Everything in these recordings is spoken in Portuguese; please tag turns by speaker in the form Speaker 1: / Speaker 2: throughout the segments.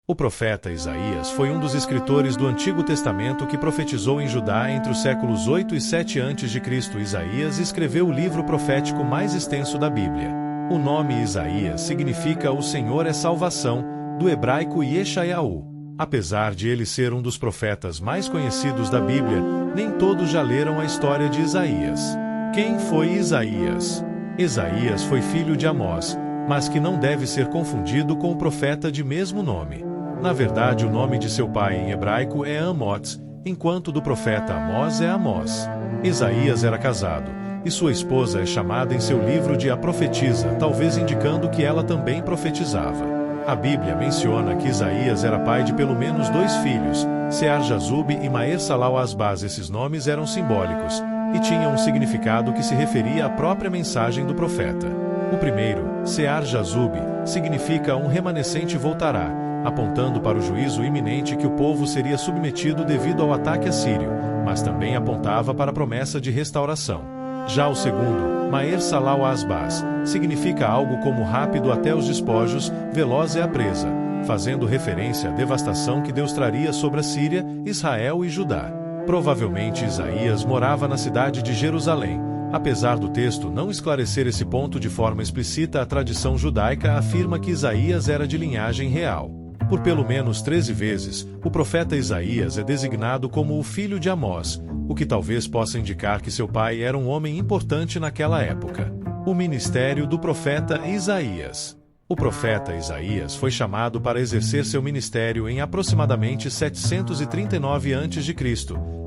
Speaker 1: O profeta Isaías foi um dos escritores do Antigo Testamento que profetizou em Judá entre os séculos 8 e 7 a.C. Isaías escreveu o livro profético mais extenso da Bíblia. O nome Isaías significa "O Senhor é salvação", do hebraico Yeshayahu. Apesar de ele ser um dos profetas mais conhecidos da Bíblia, nem todos já leram a história de Isaías. Quem foi Isaías? Isaías foi filho de Amós, mas que não deve ser confundido com o profeta de mesmo nome. Na verdade, o nome de seu pai em hebraico é Amoz, enquanto do profeta Amós é Amós. Isaías era casado, e sua esposa é chamada em seu livro de a profetisa, talvez indicando que ela também profetizava. A Bíblia menciona que Isaías era pai de pelo menos 2 filhos, Sear-Jazub e Maer-Salal-Asbaz. Esses nomes eram simbólicos, e tinham um significado que se referia à própria mensagem do profeta. O primeiro, Sear-Jazub, significa "um remanescente voltará", apontando para o juízo iminente que o povo seria submetido devido ao ataque assírio, mas também apontava para a promessa de restauração. Já o segundo, Maer-Salal-Asbaz, significa algo como rápido até os despojos, veloz é a presa, fazendo referência à devastação que Deus traria sobre a Síria, Israel e Judá. Provavelmente Isaías morava na cidade de Jerusalém. Apesar do texto não esclarecer esse ponto de forma explícita, a tradição judaica afirma que Isaías era de linhagem real. Por pelo menos 13 vezes, o profeta Isaías é designado como o filho de Amós, o que talvez possa indicar que seu pai era um homem importante naquela época. O ministério do profeta Isaías. O profeta Isaías foi chamado para exercer seu ministério em aproximadamente 739 a.C.,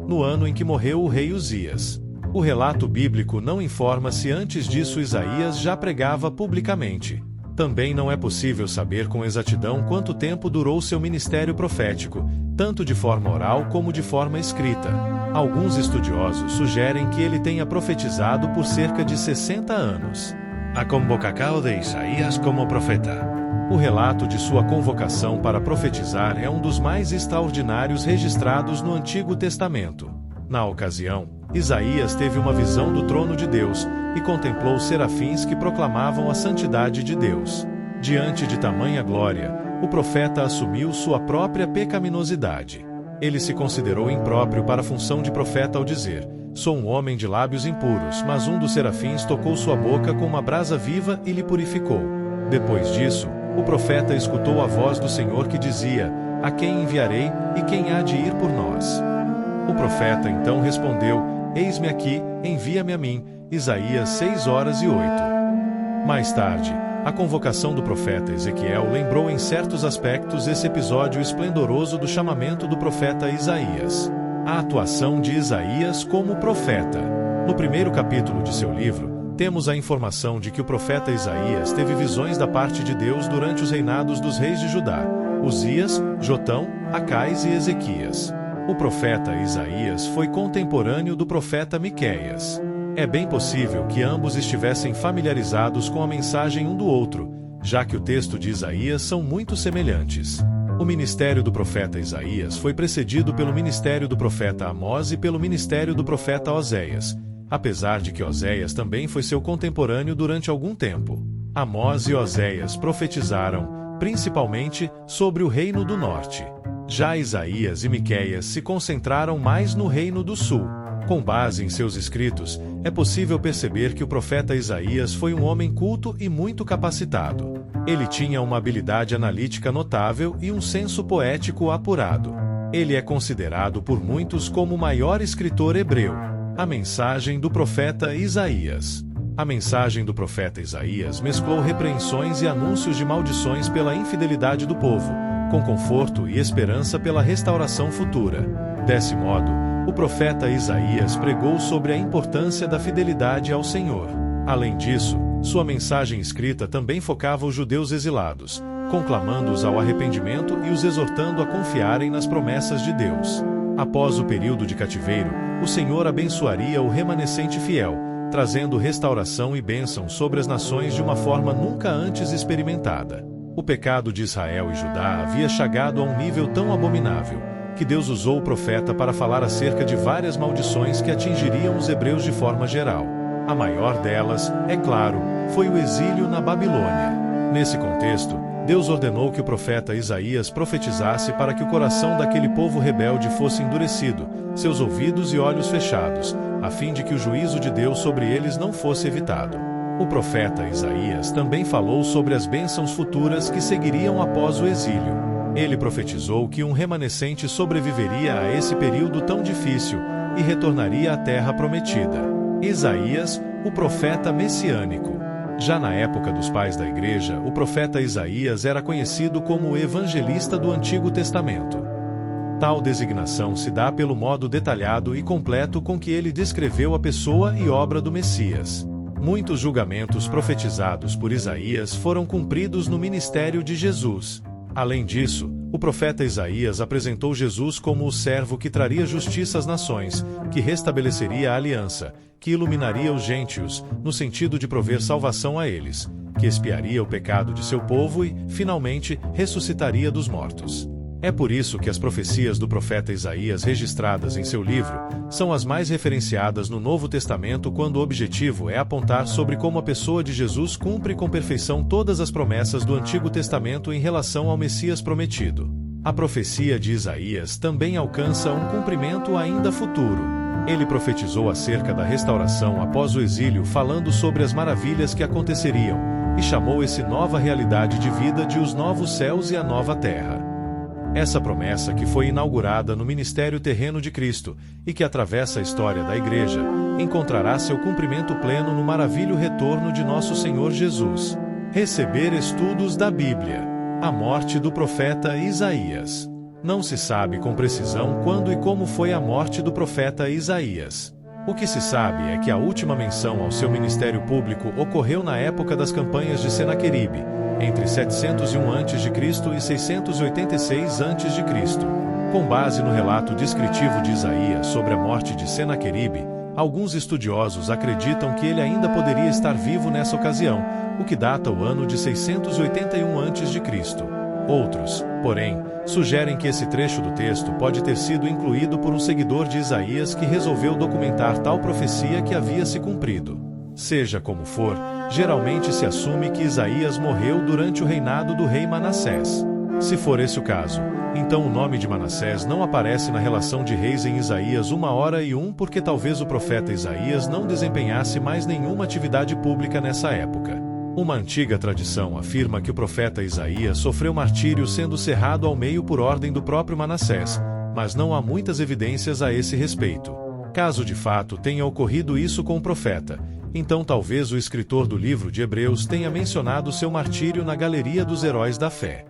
Speaker 1: no ano em que morreu o rei Uzias. O relato bíblico não informa se antes disso Isaías já pregava publicamente. Também não é possível saber com exatidão quanto tempo durou seu ministério profético, tanto de forma oral como de forma escrita. Alguns estudiosos sugerem que ele tenha profetizado por cerca de 60 anos. A convocação de Isaías como profeta. O relato de sua convocação para profetizar é um dos mais extraordinários registrados no Antigo Testamento. Na ocasião, Isaías teve uma visão do trono de Deus e contemplou os serafins que proclamavam a santidade de Deus. Diante de tamanha glória, o profeta assumiu sua própria pecaminosidade. Ele se considerou impróprio para a função de profeta ao dizer: "Sou um homem de lábios impuros", mas um dos serafins tocou sua boca com uma brasa viva e lhe purificou. Depois disso, o profeta escutou a voz do Senhor que dizia: "A quem enviarei, e quem há de ir por nós?" O profeta então respondeu: "Eis-me aqui, envia-me a mim." Isaías 6:08. Mais tarde, a convocação do profeta Ezequiel lembrou em certos aspectos esse episódio esplendoroso do chamamento do profeta Isaías. A atuação de Isaías como profeta. No primeiro capítulo de seu livro, temos a informação de que o profeta Isaías teve visões da parte de Deus durante os reinados dos reis de Judá, Uzias, Jotão, Acais e Ezequias. O profeta Isaías foi contemporâneo do profeta Miqueias. É bem possível que ambos estivessem familiarizados com a mensagem um do outro, já que o texto de Isaías são muito semelhantes. O ministério do profeta Isaías foi precedido pelo ministério do profeta Amós e pelo ministério do profeta Oséias, apesar de que Oséias também foi seu contemporâneo durante algum tempo. Amós e Oséias profetizaram, principalmente, sobre o reino do norte. Já Isaías e Miqueias se concentraram mais no reino do sul. Com base em seus escritos, é possível perceber que o profeta Isaías foi um homem culto e muito capacitado. Ele tinha uma habilidade analítica notável e um senso poético apurado. Ele é considerado por muitos como o maior escritor hebreu. A mensagem do profeta Isaías. A mensagem do profeta Isaías mesclou repreensões e anúncios de maldições pela infidelidade do povo, com conforto e esperança pela restauração futura. Desse modo, o profeta Isaías pregou sobre a importância da fidelidade ao Senhor. Além disso, sua mensagem escrita também focava os judeus exilados, conclamando-os ao arrependimento e os exortando a confiarem nas promessas de Deus. Após o período de cativeiro, o Senhor abençoaria o remanescente fiel, trazendo restauração e bênção sobre as nações de uma forma nunca antes experimentada. O pecado de Israel e Judá havia chegado a um nível tão abominável que Deus usou o profeta para falar acerca de várias maldições que atingiriam os hebreus de forma geral. A maior delas, é claro, foi o exílio na Babilônia. Nesse contexto, Deus ordenou que o profeta Isaías profetizasse para que o coração daquele povo rebelde fosse endurecido, seus ouvidos e olhos fechados, a fim de que o juízo de Deus sobre eles não fosse evitado. O profeta Isaías também falou sobre as bênçãos futuras que seguiriam após o exílio. Ele profetizou que um remanescente sobreviveria a esse período tão difícil e retornaria à terra prometida. Isaías, o profeta messiânico. Já na época dos pais da igreja, o profeta Isaías era conhecido como o evangelista do Antigo Testamento. Tal designação se dá pelo modo detalhado e completo com que ele descreveu a pessoa e obra do Messias. Muitos julgamentos profetizados por Isaías foram cumpridos no ministério de Jesus. Além disso, o profeta Isaías apresentou Jesus como o servo que traria justiça às nações, que restabeleceria a aliança, que iluminaria os gentios, no sentido de prover salvação a eles, que expiaria o pecado de seu povo e, finalmente, ressuscitaria dos mortos. É por isso que as profecias do profeta Isaías registradas em seu livro são as mais referenciadas no Novo Testamento quando o objetivo é apontar sobre como a pessoa de Jesus cumpre com perfeição todas as promessas do Antigo Testamento em relação ao Messias prometido. A profecia de Isaías também alcança um cumprimento ainda futuro. Ele profetizou acerca da restauração após o exílio, falando sobre as maravilhas que aconteceriam, e chamou essa nova realidade de vida de os novos céus e a nova terra. Essa promessa que foi inaugurada no ministério terreno de Cristo e que atravessa a história da Igreja, encontrará seu cumprimento pleno no maravilhoso retorno de nosso Senhor Jesus. Receber estudos da Bíblia. A morte do profeta Isaías. Não se sabe com precisão quando e como foi a morte do profeta Isaías. O que se sabe é que a última menção ao seu ministério público ocorreu na época das campanhas de Senaqueribe, entre 701 a.C. e 686 a.C. Com base no relato descritivo de Isaías sobre a morte de Senaqueribe, alguns estudiosos acreditam que ele ainda poderia estar vivo nessa ocasião, o que data o ano de 681 a.C. Outros, porém, sugerem que esse trecho do texto pode ter sido incluído por um seguidor de Isaías que resolveu documentar tal profecia que havia se cumprido. Seja como for, geralmente se assume que Isaías morreu durante o reinado do rei Manassés. Se for esse o caso, então o nome de Manassés não aparece na relação de reis em Isaías 1:1 porque talvez o profeta Isaías não desempenhasse mais nenhuma atividade pública nessa época. Uma antiga tradição afirma que o profeta Isaías sofreu martírio sendo cerrado ao meio por ordem do próprio Manassés, mas não há muitas evidências a esse respeito. Caso de fato tenha ocorrido isso com o profeta, então talvez o escritor do livro de Hebreus tenha mencionado seu martírio na galeria dos heróis da fé.